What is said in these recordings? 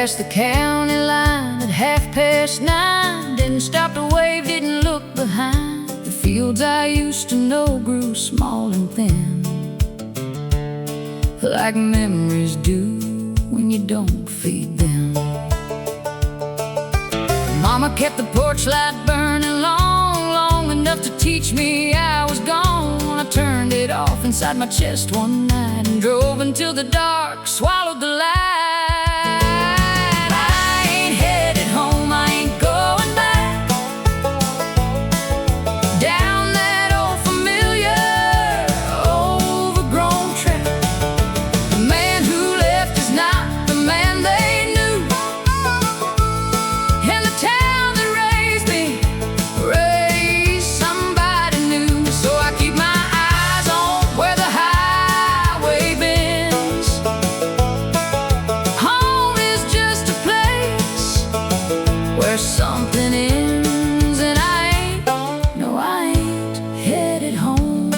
past the county line at 9:30. Didn't stop to wave, didn't look behind. The fields I used to know grew small and thin, like memories do when you don't feed them. Mama kept the porch light burning long enough to teach me I was gone. I turned it off inside my chest one night and drove until the dark swallowed the light. I ain't headed home, I ain't going back down that old familiar overgrown track. The man who left is not the man they knew, and the town that raised me raised somebody new. So I keep my eyes on where the highway bends. Home is just a place where something ends, and I ain't, no I ain't headed home.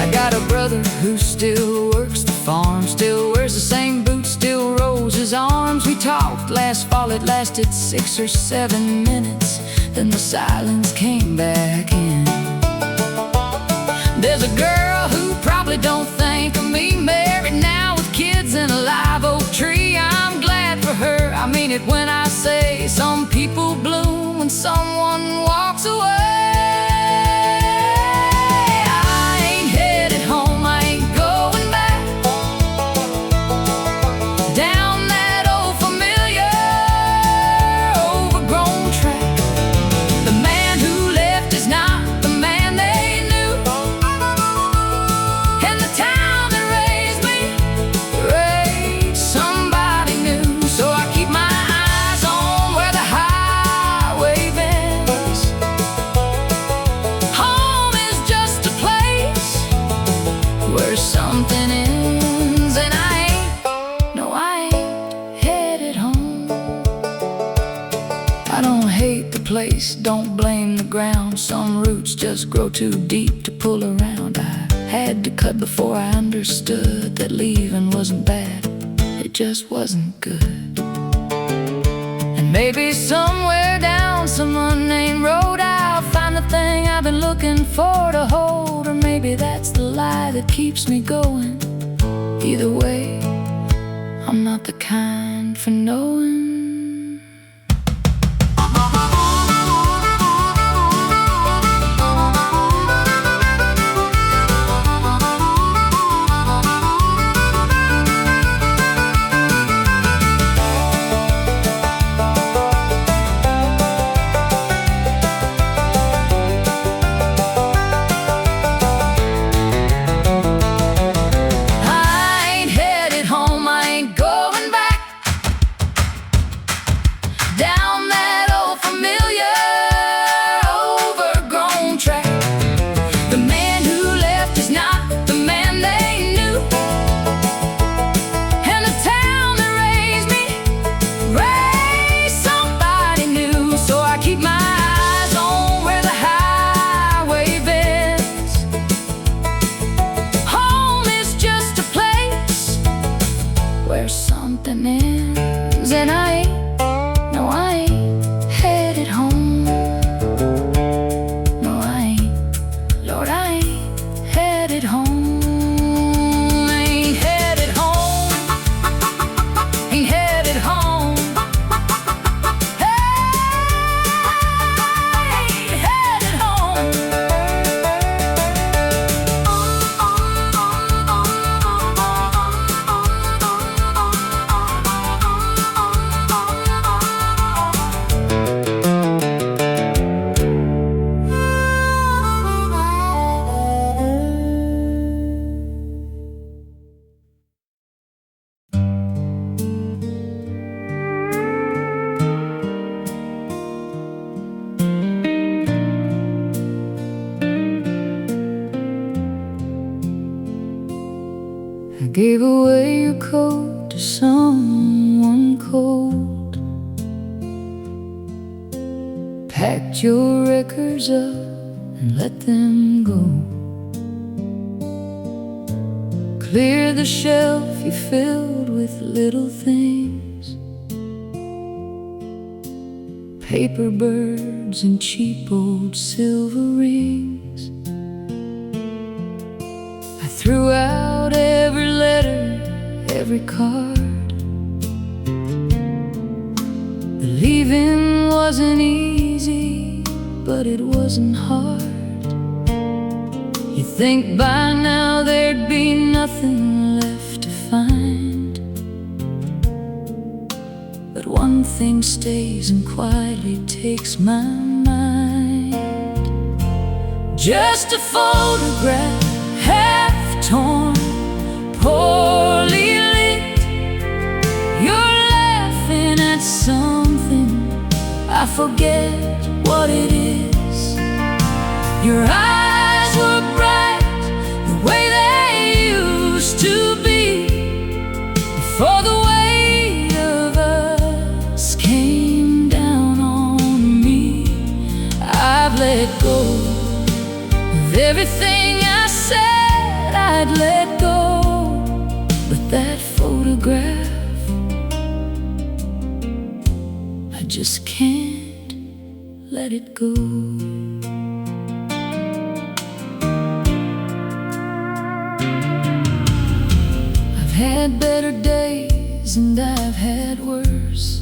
I got a brother who still works the farm, still wears the same boots, still rolls his arms. We talked last fall, it lasted 6 or 7 minutes, then the silence came back in. There's a girl who probably don't think of me, married now with kids and a live oak tree. I'm glad for her, I mean it when I say some people bloom when someone walks away. I ain't headed home, I ain't going back down that old familiar overgrown track. The man who left is not the man they knew, and the town that raised me raised somebody new. So I keep my eyes on where the highway bends. Home is just a place where something ends, and I ain't, no I ain't headed home. I don't hate the place, don't blame the ground. Some roots just grow too deep to pull around. I had to cut before I understood that leaving wasn't bad, it just wasn't good. And maybe somewhere down some unnamed road I'll find the thing I've been looking for to hold, or maybe that's the lie that keeps me going. Either way, I'm not the kind for knowing. I ain't headed home, I ain't going back down that old familiar overgrown track. The man who left is not the man they knew, and the town that raised me raised somebody new. So I keep my eyes on where the highway bends. Home is just a place where something ends, and I ain't, no I ain't headed home. No I ain't, Lord I ain't headed home. Ain't headed home, ain't headed home. Ain't headed home. I gave away your coat to someone cold. packed your records up and let them go. Clear the shelf you filled with little things, paper birds and cheap old silver rings. I threw out every letter, every card. Leaving wasn't easy, but it wasn't hard. You think by now there'd be nothing left to find, but one thing stays and quietly takes my mind. Just a photograph, half torn, poorly lit. You're laughing at something, I forget what it is. Your eyes were bright, the way they used to be, before the weight of us came down on me. I've let go of everything I said I'd let go, but that photograph, I just can't let it go. I've had better days and I've had worse.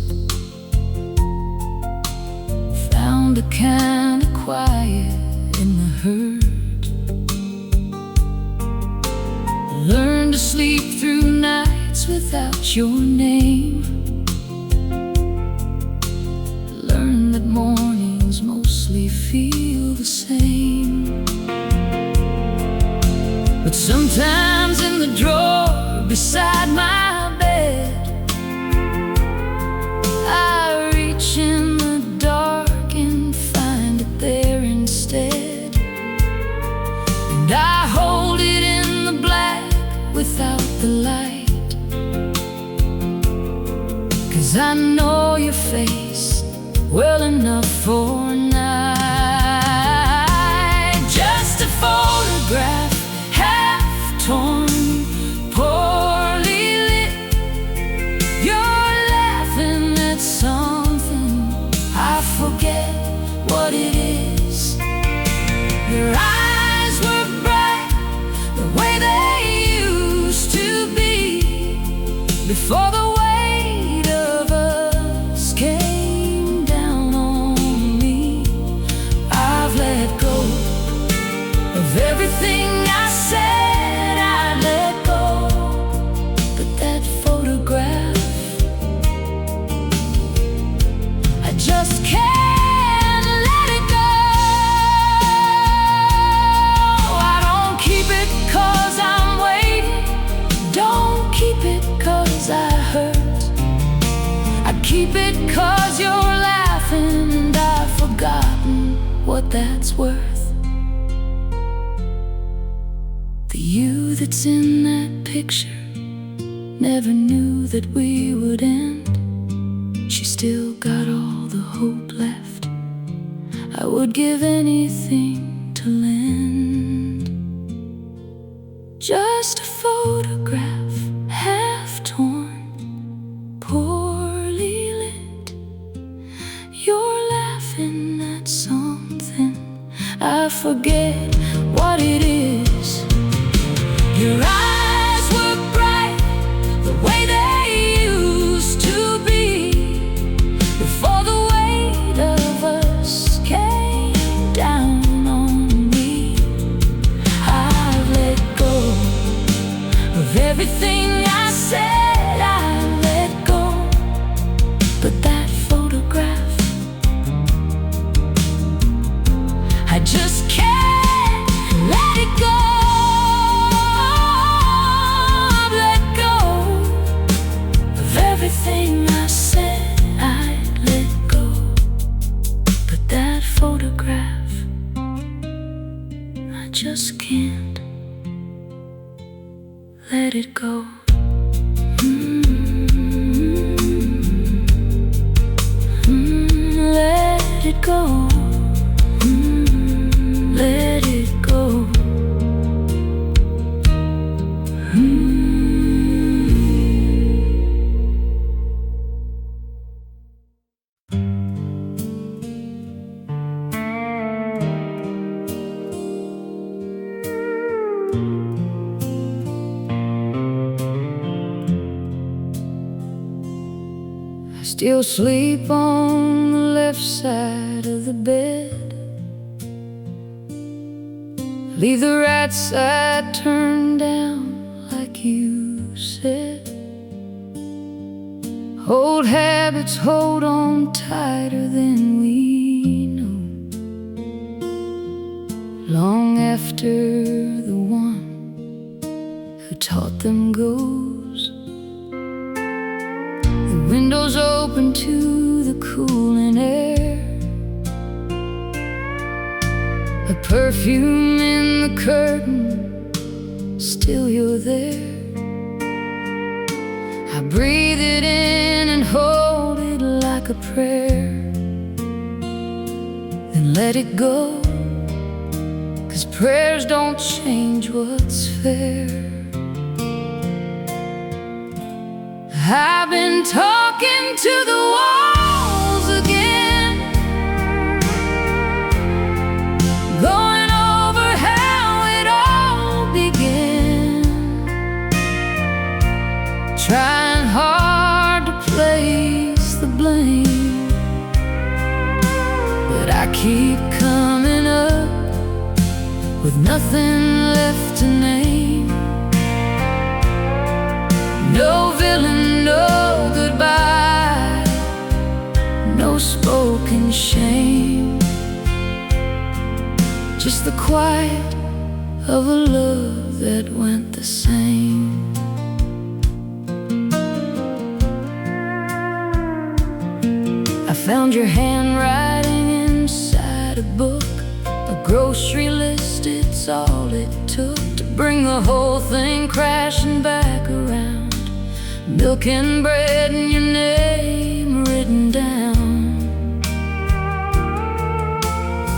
Found a kind of quiet in the hurt. Learned to sleep through nights without your name. Learned that mornings mostly feel the same. But sometimes in the drawer beside my bed, I reach in the dark and find it there instead. And I hold it in the black without the light, 'cause I know your face well enough for a night. Just a photograph, half torn, poorly lit. You're laughing at something, I forget what it is. Your eyes were bright, the way they used to be, before the weight of us came down on me. I've let go of everything I said I'd let go, but that photograph, I just can't let it go. I don't keep it 'cause I'm waiting, don't keep it 'cause I hurt. I keep it 'cause you're laughing and I've forgotten what that's worth. The you that's in that picture never knew that we would end. She still got all the hope left, I would give anything to lend. Just a photograph, half torn, poorly lit. You're laughing at something, I forget what it is. Your eyes were bright, the way they used to be, before the weight of us came down on me. I've let go of everything I said I'd let go, but that photograph, I just can't let it go. I've let go of everything I said I'd let go, but that photograph, I just can't let it go. Let it go. still sleep on the left side of the bed. Leave the right side turned down like you said. Old habits hold on tighter than we know, long after the one who taught them goes. The window's open to the cooling air, a perfume in the curtain, still you're there. I breathe it in and hold it like a prayer, then let it go, 'cause prayers don't change what's fair. I've been talking to the walls again, going over how it all began, trying hard to place the blame, but I keep coming up with nothing left to name. No villain, no goodbye, no spoken shame, just the quiet of a love that went the same. I found your handwriting inside a book, a grocery list, it's all it took to bring the whole thing crashing back around. Milk and bread and your name written down.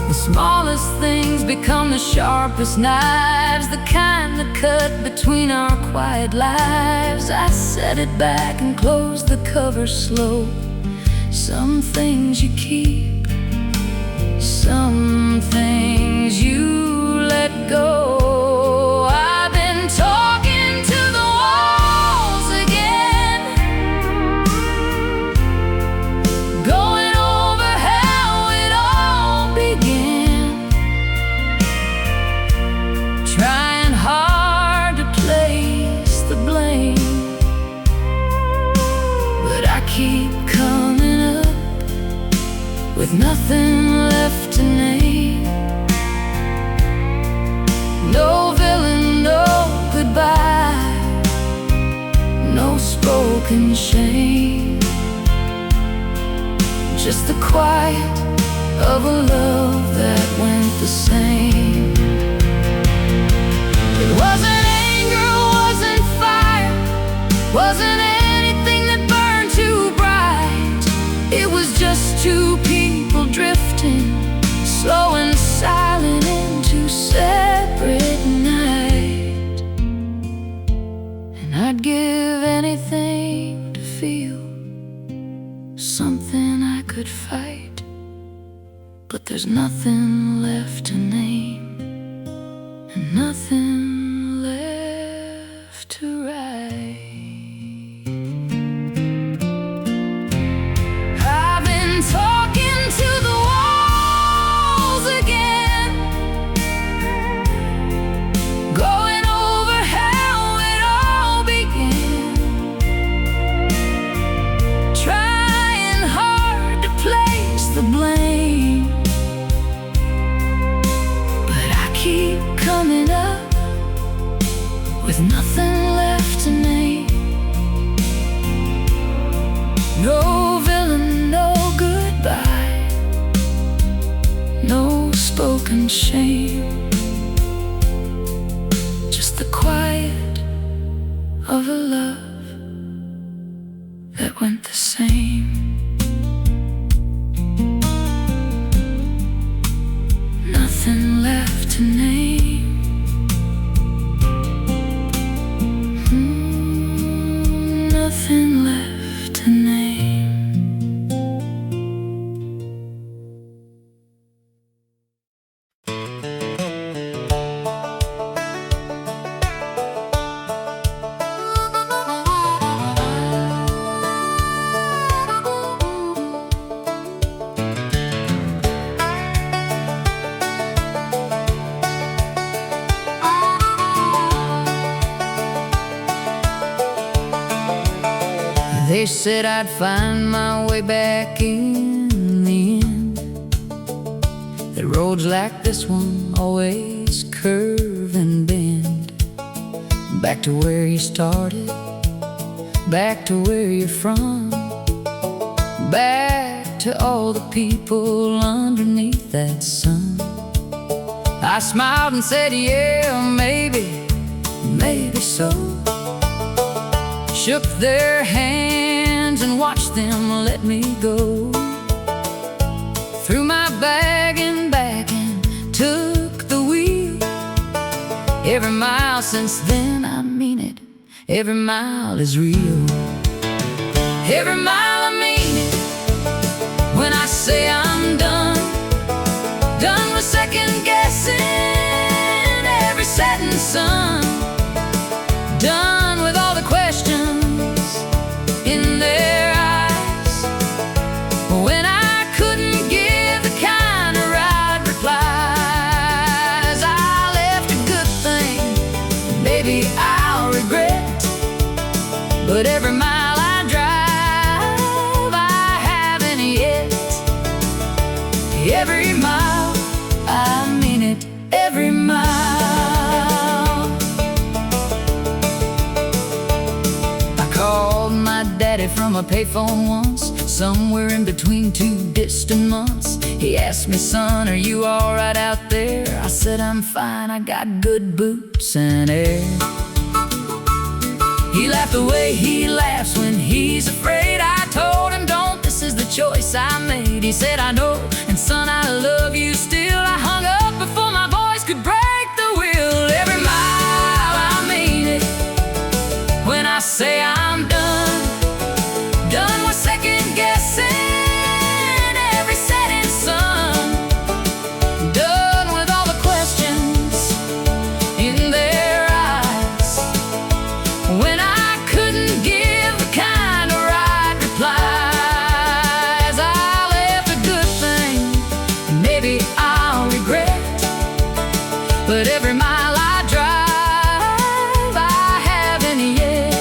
The smallest things become the sharpest knives, the kind that cut between our quiet lives. I set it back and closed the cover slow. Some things you keep, some things you let go. I've been talking to the walls again, going over how it all began, trying hard to place the blame, but I keep coming up with nothing left to name. No villain, no goodbye, no spoken shame, just the quiet of a love that went the same. It wasn't anger, wasn't fire, wasn't anything that burned too bright. It was just two people drifting, slow and silent into separate night. And I'd give anything to feel something I could fight, but there's nothing left to name and nothing left to write. Talking to the walls again, going over how it all began, trying hard to place the blame, but I keep coming up with nothing left to name. No villain, no goodbye, no spoken shame, just the quiet of a love that went the same. Nothing left to name. Nothing left to name. They said I'd find my way back in the end. The roads like this one always curve and bend. Back to where you started, back to where you're from, back to all the people underneath that sun. I smiled and said, yeah, maybe, maybe so. Shook their hands and watched them let me go. Threw my bag and back and took the wheel. Every mile since then, I mean it, every mile is real. Every mile I mean it, when I say I'm done. Done with second guessing every setting sun. Done with all the questions in their eyes, when I couldn't give the kind of right replies. I left a good thing, maybe I'll regret, but every mile I drive, I haven't yet. Every mile, I mean it, every mile. Daddy from a payphone once, somewhere in between two distant months. He asked me, son, are you alright out there? I said, I'm fine, I got good boots and air. He laughed the way he laughs when he's afraid. I told him, don't, this is the choice I made. He said, I know, and son, I love you still. I hung up before my voice could break the wheel. Every mile, I mean it, when I say I'm done. Done with second guessing every setting sun. Done with all the questions in their eyes, when I couldn't give the kind of right replies. I left a good thing, maybe I'll regret, but every mile I drive, I haven't yet.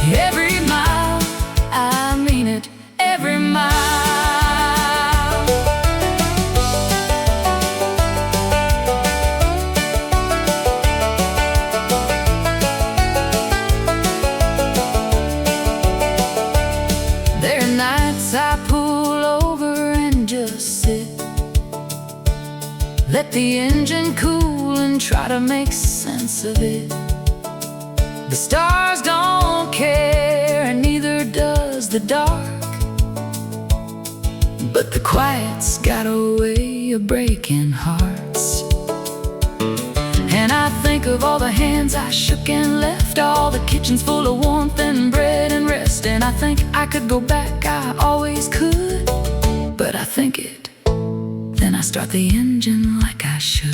Every mile, I mean it, every mile. There are nights I pull over and just sit, let the engine cool and try to make sense of it. The stars don't care, and neither does the dark, but the quiet's got a way of breaking hearts. And I think of all the hands I shook and left, all the kitchens full of warmth and bread and rest. And I think I could go back, I always could, but I think it, then I start the engine like I should.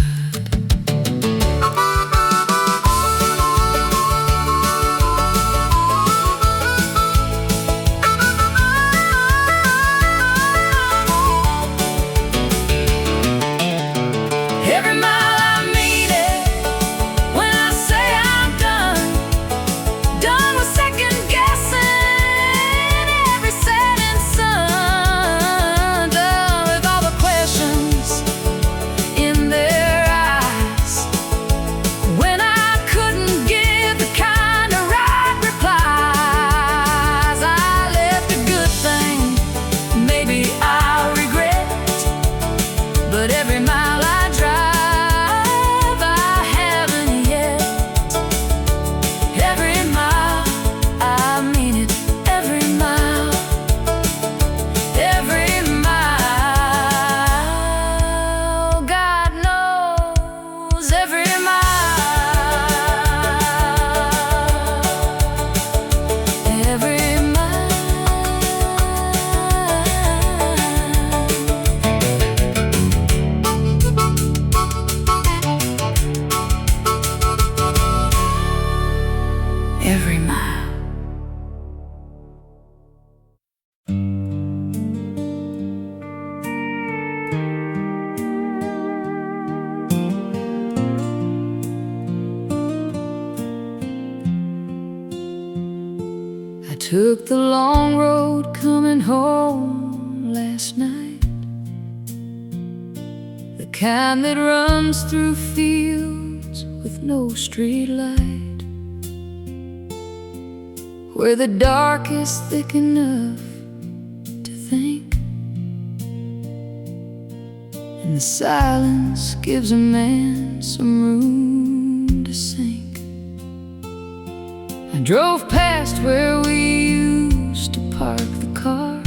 Every mile I mean it, when I say I'm done. Done with second guessing every setting sun. Done with all the questions in their took the long road coming home last night, the kind that runs through fields with no street light, where the dark is thick enough to think, and the silence gives a man some room to sink. I drove past where we used to park the car,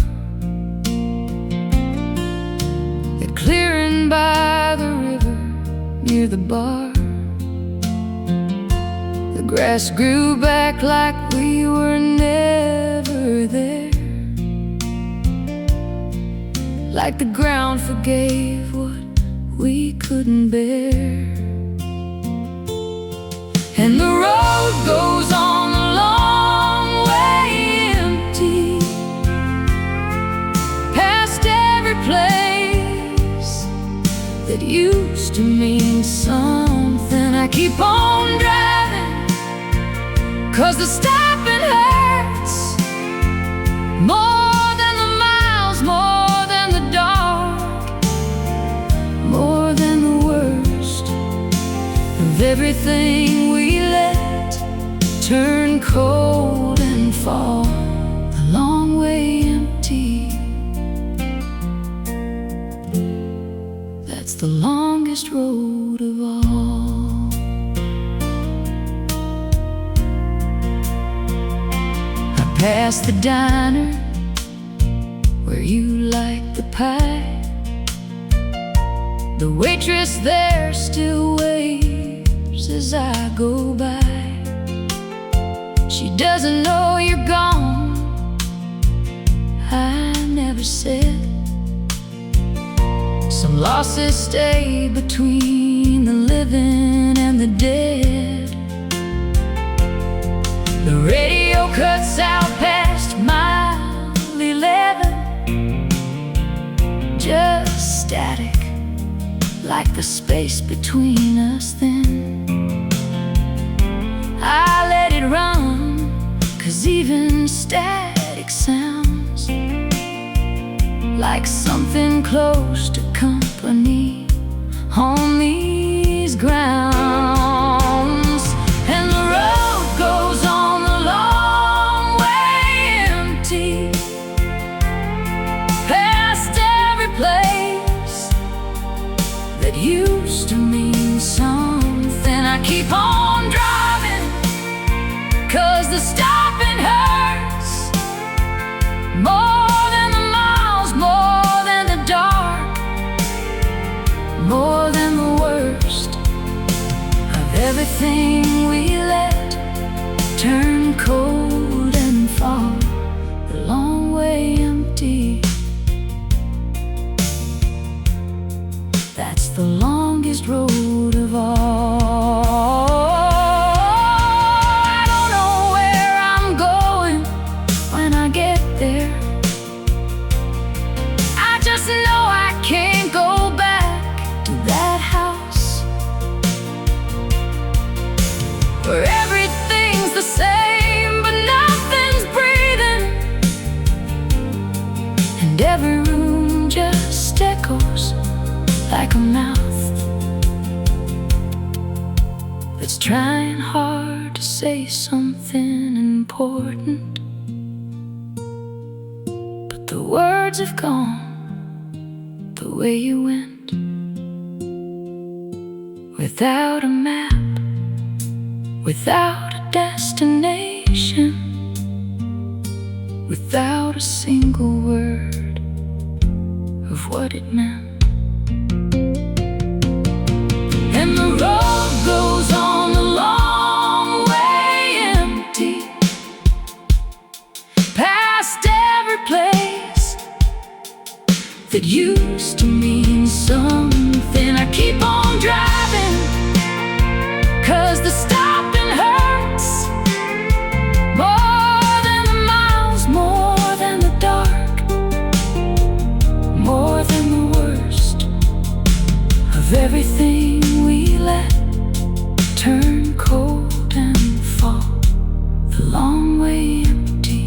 that clearing by the river near the bar. The grass grew back like we were never there, like the ground forgave what we couldn't bear. And the road goes on a long way empty, past every place that used to mean something. I keep on driving, 'cause the stopping hurts more than the miles, more than the dark, more than the worst of everything we let turn cold and fall. The long way empty, that's the longest road of all. I passed the diner where you like the pie. The waitress there still waves as I go by. She doesn't know you're gone, I never said. Some losses stay between the living and the dead. The radio cuts out past mile 11, just static, like the space between us then. I let it run, 'cause even static sounds like something close to company on these grounds. And the road goes on a long way empty, past every place that used to mean something. I keep on driving, 'cause the stopping hurts more than the miles, more than the dark, more than the worst of everything we let turn cold and fall. The long way empty, that's the longest road of all. I don't know where I'm going when I get there. I just know I can't go back to that house where everything's the same but nothing's breathing, and every room just echoes like a mouth that's trying hard to say something important, but the words have gone the way you went, without a map, without a destination, without a single word of what it meant. And the road goes on a long way empty, past every place that used to mean something. I keep on driving, 'cause the stopping hurts more than the miles, more than the dark, more than the worst of everything we let turn cold and fall. The long way empty.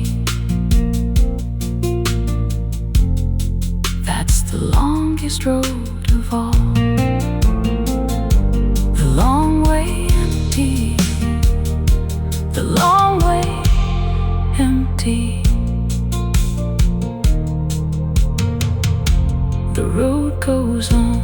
longest road of all, the long way empty, the long way empty. The road goes on.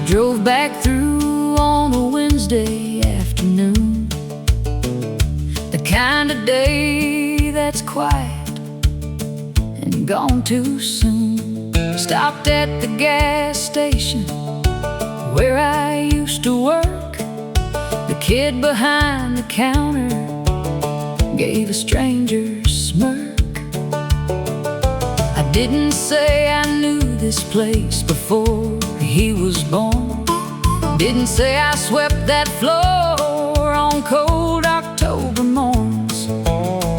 Drove back through on a Wednesday afternoon, the kind of day that's quiet and gone too soon. Stopped at the gas station where I used to work. The kid behind the counter gave a stranger's smirk. I didn't say I knew this place before he was born. Didn't say I swept that floor on cold October morns.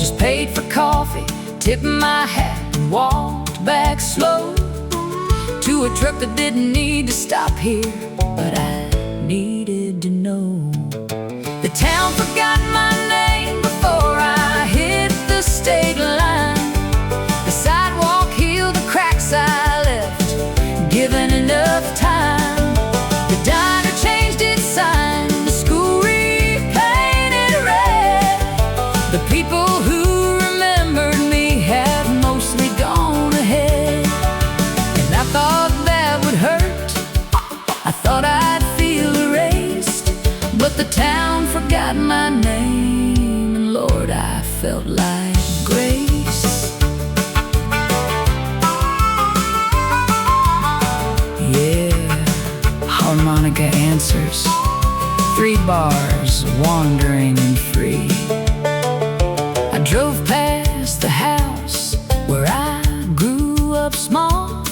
Just paid for coffee, tipped my hat, and walked back slow to a truck that didn't need to stop here, but I needed to know. The town forgot my name before I hit the state line. The sidewalk healed the cracks I left, given enough time. The diner changed its sign, the school repainted red. The people who remembered me have mostly gone ahead. And I thought that would hurt, I thought I'd feel erased, but the town forgot my name, and Lord, I felt like grace. Harmonica answers, 3 bars, wandering and free. I drove past the house where I grew up small.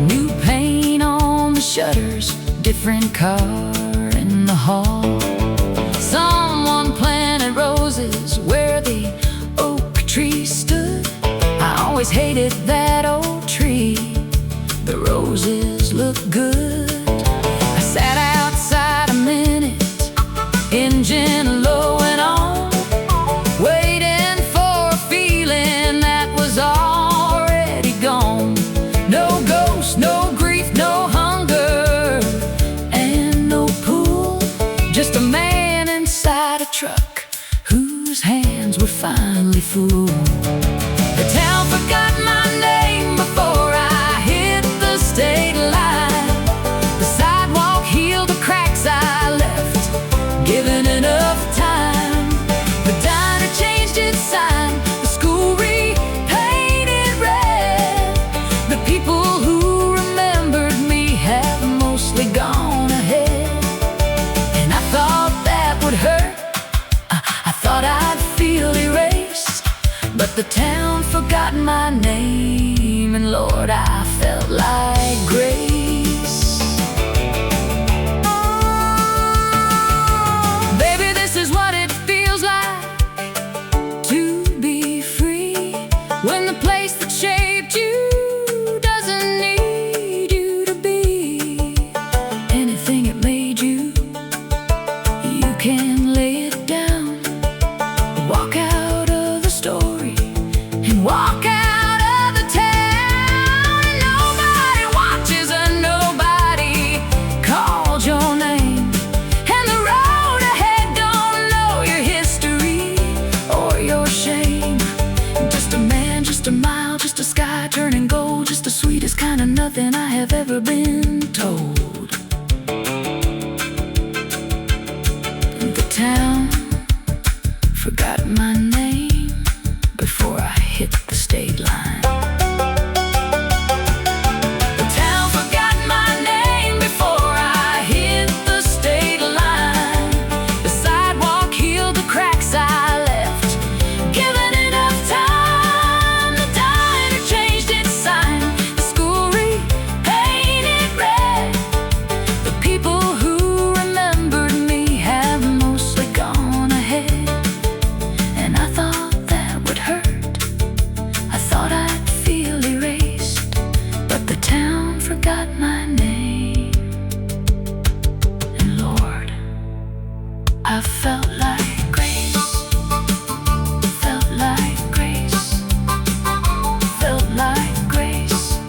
New paint on the shutters, different car in the hall. Someone planted roses where the oak tree stood. I always hated that old tree, the roses look good. Sat outside a minute, engine low and on, waiting for a feeling that was already gone. No ghost, no grief, no hunger, and no pool. Just a man inside a truck whose hands were finally full. The town forgot my name before I hit the state line. Given enough time, the diner changed its sign, the school repainted red. The people who remembered me have mostly gone ahead. And I thought that would hurt, I thought I'd feel erased, but the town forgot my name, and Lord, I felt like grace. When the place that shaped you doesn't need you to be anything it made you, you can lay it down, walk out of the story, and walk out of the town. And nobody watches and nobody calls your name, and the road ahead don't know your history or your shame. Just a man, just a mile, just a sky turning gold, just the sweetest kind of nothing I have ever been told. The town forgot my name before I hit the state line. The town forgot my name before I hit the state line. The sidewalk healed the cracks I left, given enough time. The diner changed its sign, I felt like grace, felt like grace, felt like grace.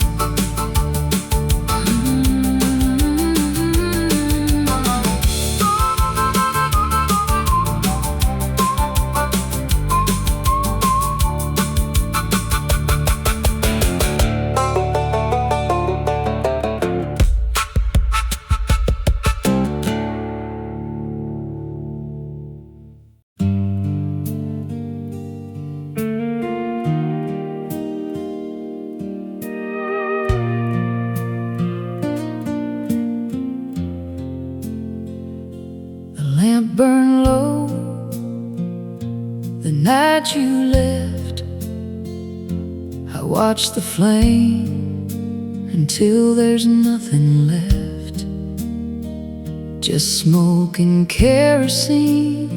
Lamp burned low the night you left. I watched the flame until there's nothing left, just smoke and kerosene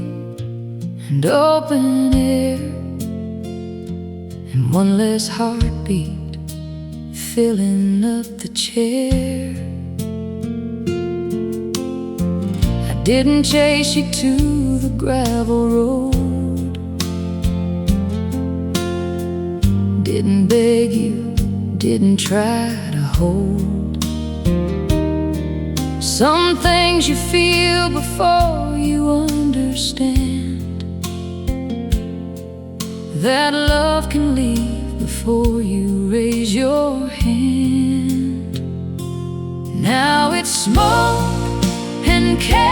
and open air, and one less heartbeat filling up the chair. Didn't chase you to the gravel road, didn't beg you, didn't try to hold. Some things you feel before you understand, that love can leave before you raise your hand. Now it's smoke and kerosene,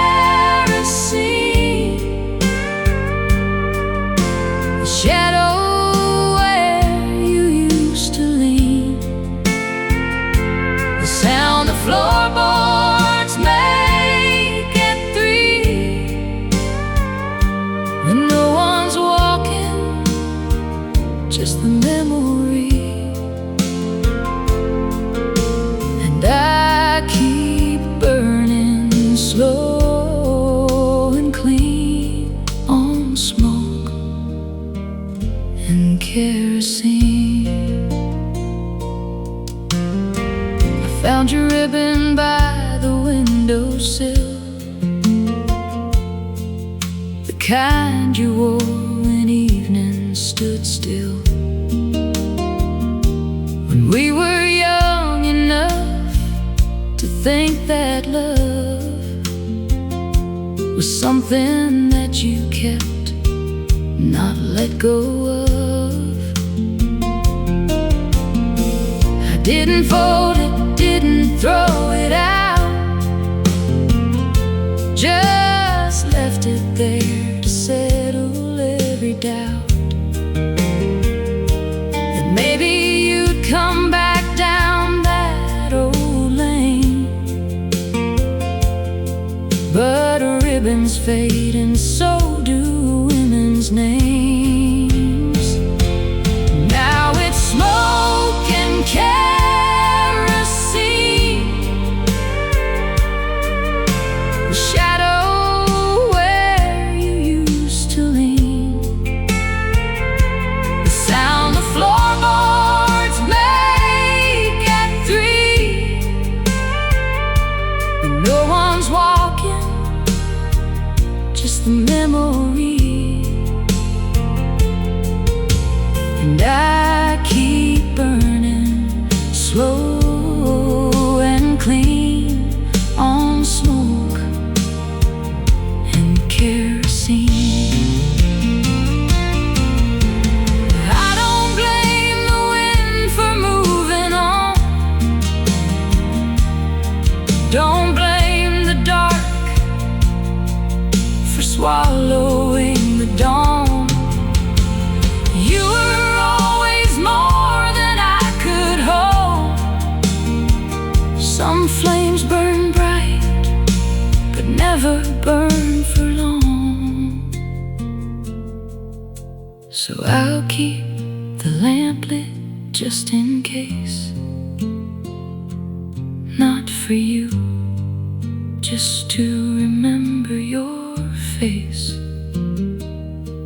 the shadow where you used to lean, the sound of floorboards make at 3, and no one's walking, just the memory. And I keep burning slow and clean on smoke and kerosene. I found your ribbon by the windowsill, the kind you wore when evening stood still, when we were young enough to think that love was something that you kept, not let go of. I didn't fold it, didn't throw it out, just left it there to settle every doubt, that maybe you'd come back down that old lane. But ribbons fade and so do women's names. Now it's smoke and kerosene, the shadow where you used to lean, the sound the floorboards make at 3, and no one's walking, just the memory. And I keep burning slow and clean on smoke and kerosene. I don't blame the wind for moving on, don't blame the dark for swallowing the dawn. You were always more than I could hold. Some flames burn bright, but never burn for long. So I'll keep the lamp lit just in case, not for you, just to remember your face,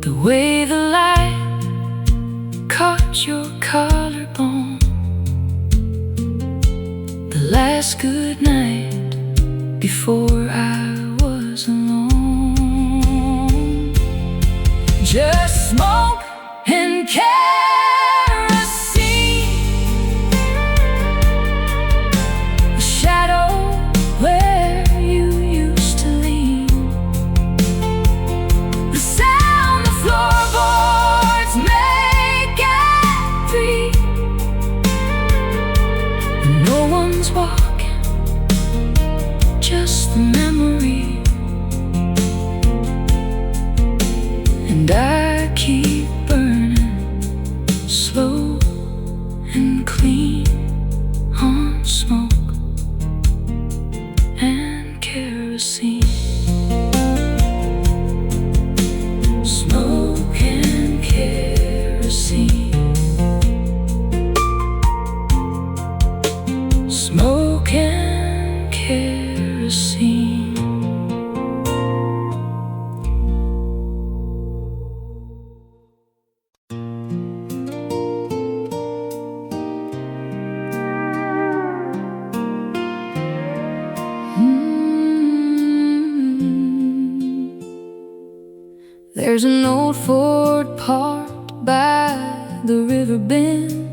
the way the light caught your collarbone, the last good night before I was alone. Smoke and kerosene. Smoke and kerosene. There's an old Ford parked by the river bend.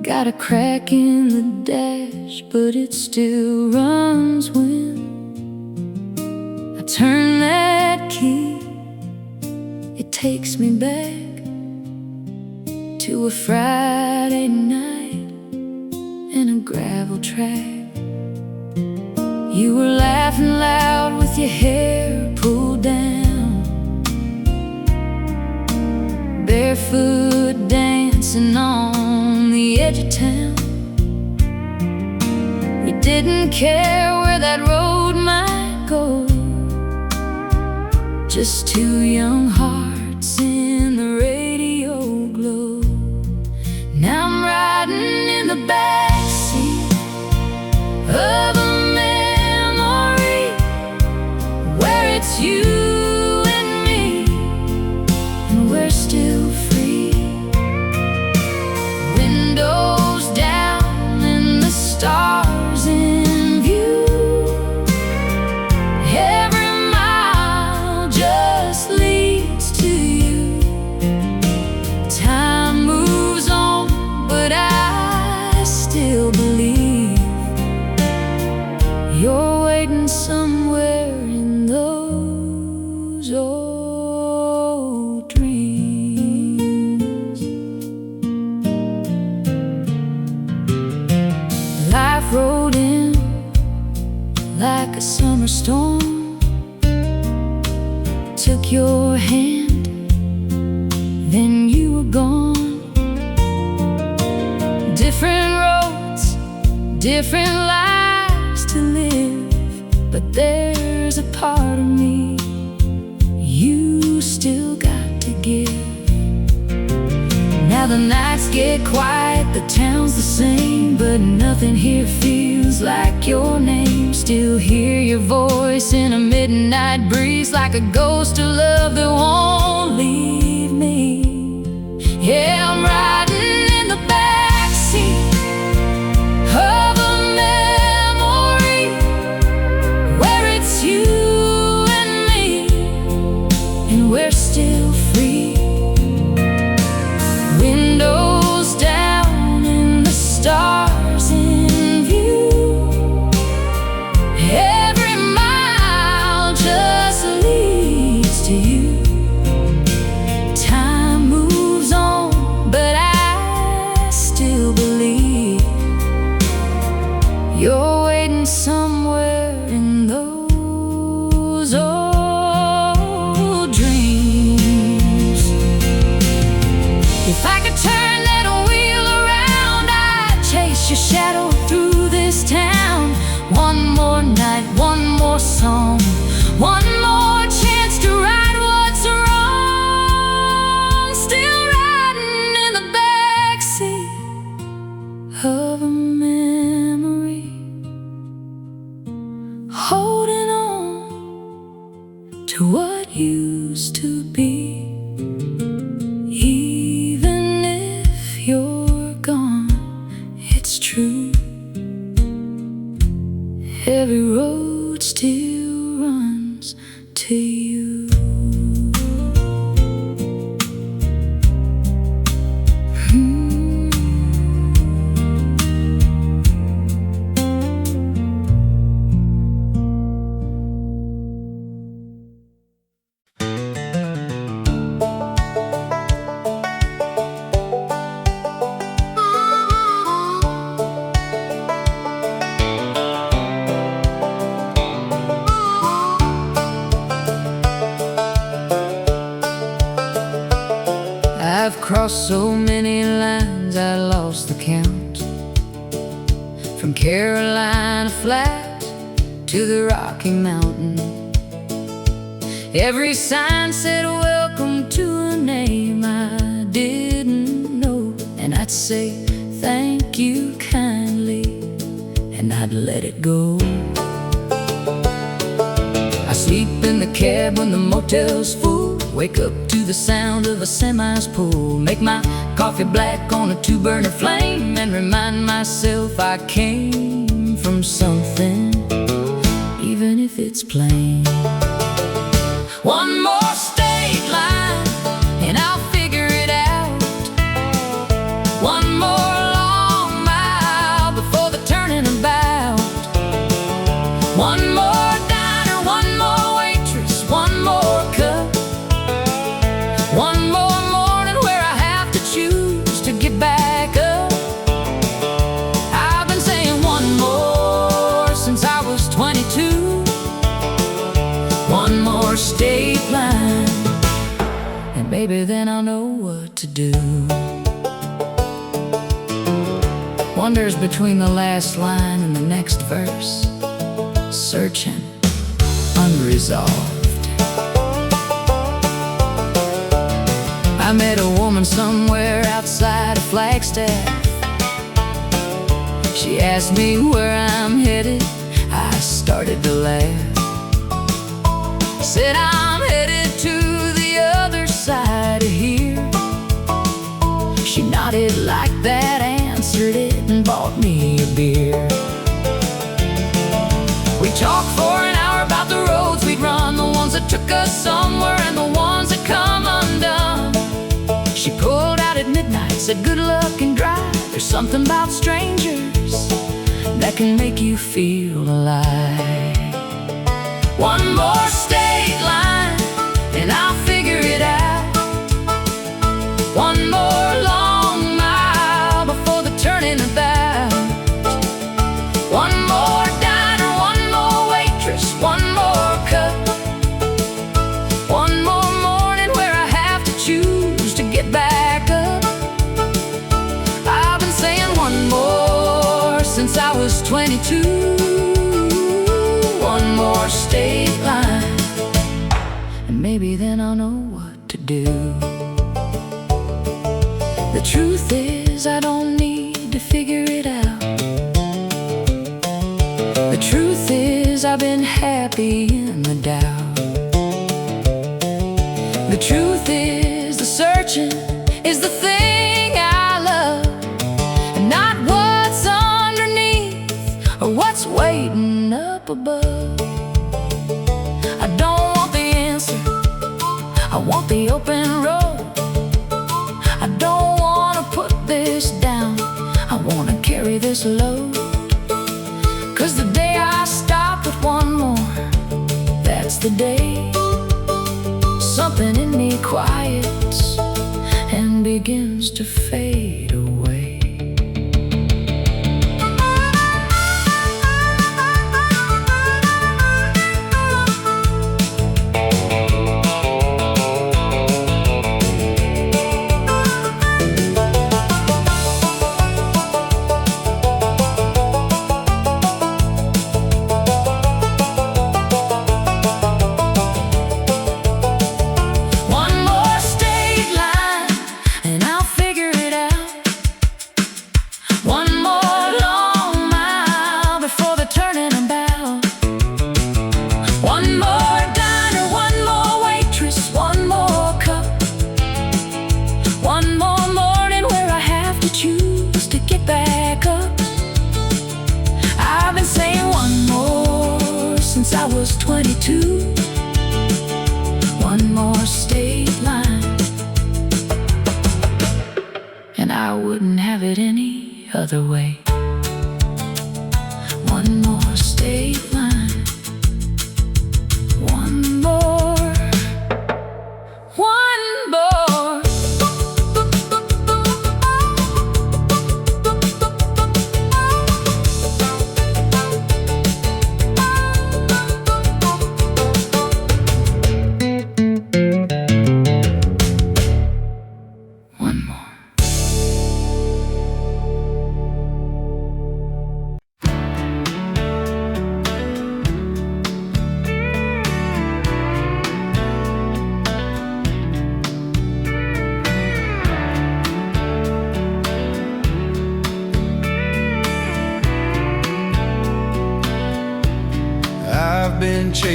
Got a crack in the dash, but it still runs when I turn that key. It takes me back to a Friday night in a gravel track. You were laughing loud with your hair pulled down, barefoot dancing on the edge of town. We didn't care where that road might go, just two young hearts in the radio glow. Now I'm riding in the backseat of a memory where it's you and me, and we're still free. Windows down and the stars in view. Every mile just leads to you. Time moves on, but I still believe you're waiting somewhere in those old dreams. Life rolled in like a summer storm, took your hand, then you were gone. Different roads, different lives to live, but there's a part of me you still got to give. Now the nights get quiet, the town's the same, but nothing here feels like your name. Still hear your voice in a midnight breeze, like a ghost of love that won't leave me. Yeah, I'm riding in the backseat of a memory where it's you and me, and we're still free. Windows down and the stars in view. Every mile just leads to you. Time moves on, but I still believe you're waiting somewhere in those old dreams. If I could turn that wheel around, I'd chase your shadow through this town. One more night, one more song, one more chance to right what's wrong. Still riding in the backseat of a memory, holding on to what used to be. Even if you're gone, it's true. Every road still runs to you. I've crossed so many lines I lost the count. From Carolina Flats to the Rock Rocky Mountain. Every sign said welcome to a name I didn't know, and I'd say thank you kindly, and I'd let it go. I sleep in the cab when the motel's full, wake up to the sound of a semi's pull, make my coffee black on a 2-burner flame, and remind myself I came from something, even if it's plain. One more state line and I'll figure it out. One more long mile before the turning about. One more diner, one more waitress, one more cup. One more morning where I have to choose to get back up. I've been saying one more since I was 22. One more state line, and baby, then I'll know what to do. Wanders between the last line and the next verse, searching, unresolved. I met a woman somewhere outside of Flagstaff. She asked me where I'm headed. I started to laugh. Said I'm headed to the other side of here. She nodded like that, answered it, and bought me a beer. We talked for an hour about the roads we'd run, the ones that took us somewhere and the ones that come undone. She pulled out at midnight, said good luck and drive. There's something about strangers that can make you feel alive. One more state line and I'll figure it out. One more long mile before the turning about. One more diner, one more waitress, one more cup. One more morning where I have to choose to get back up. I've been saying one more since I was 22. One more state line, and maybe then I'll know what to do. The truth is I don't need to figure it out. The truth is I've been happy in the doubt. The truth is the searching is the thing I love, and not what's underneath or what's waiting up above. I don't want the answer, I want the open road. I don't want to put this down, I want to carry this load. 'Cause the day I stop at one more, that's the day something in me quiets and begins to fade away. Since I was 22. One more state line, and I wouldn't have it any other way. One more state line. One more. One more.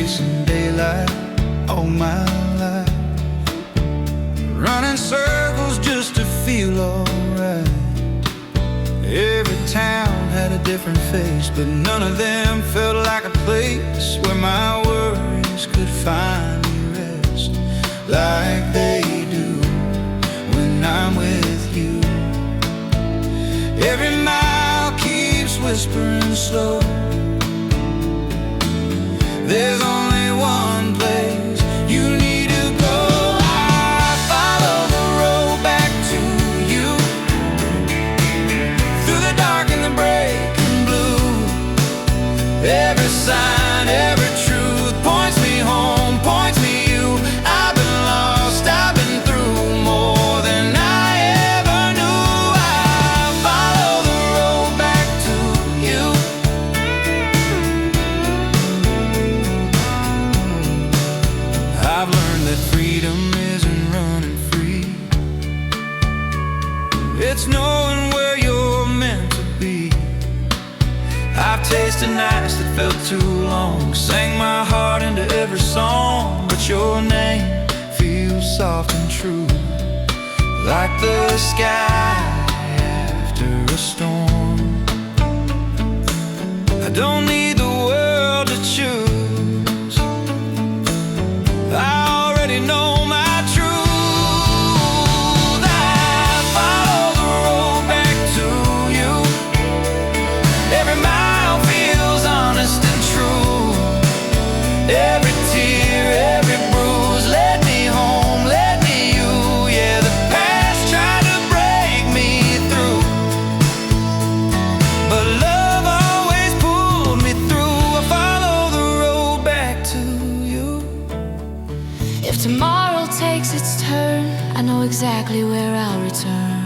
chasing daylight all my life, running circles just to feel alright. Every town had a different face, but none of them felt like a place where my worries could find me rest like they do when I'm with you. Every mile keeps whispering slow. There's only one place you need to go. I follow the road back to you, through the dark and the breaking blue. Every sign, every truth points me home, points me you. I've been lost, I've been through more than I ever knew. I follow the road back to you. I've learned that freedom isn't running free, it's knowing where you're meant to be. I've tasted nights that felt too long, sang my heart into every song, but your name feels soft and true, like the sky after a storm. I don't need the world to choose, I already know my truth. I follow the road back to you. Every mile feels honest and true. Every tear, every bruise led me home, led me you. Yeah, the past tried to break me through, but love always pulled me through. I follow the road back to you. If tomorrow takes its turn, I know exactly where I'll return.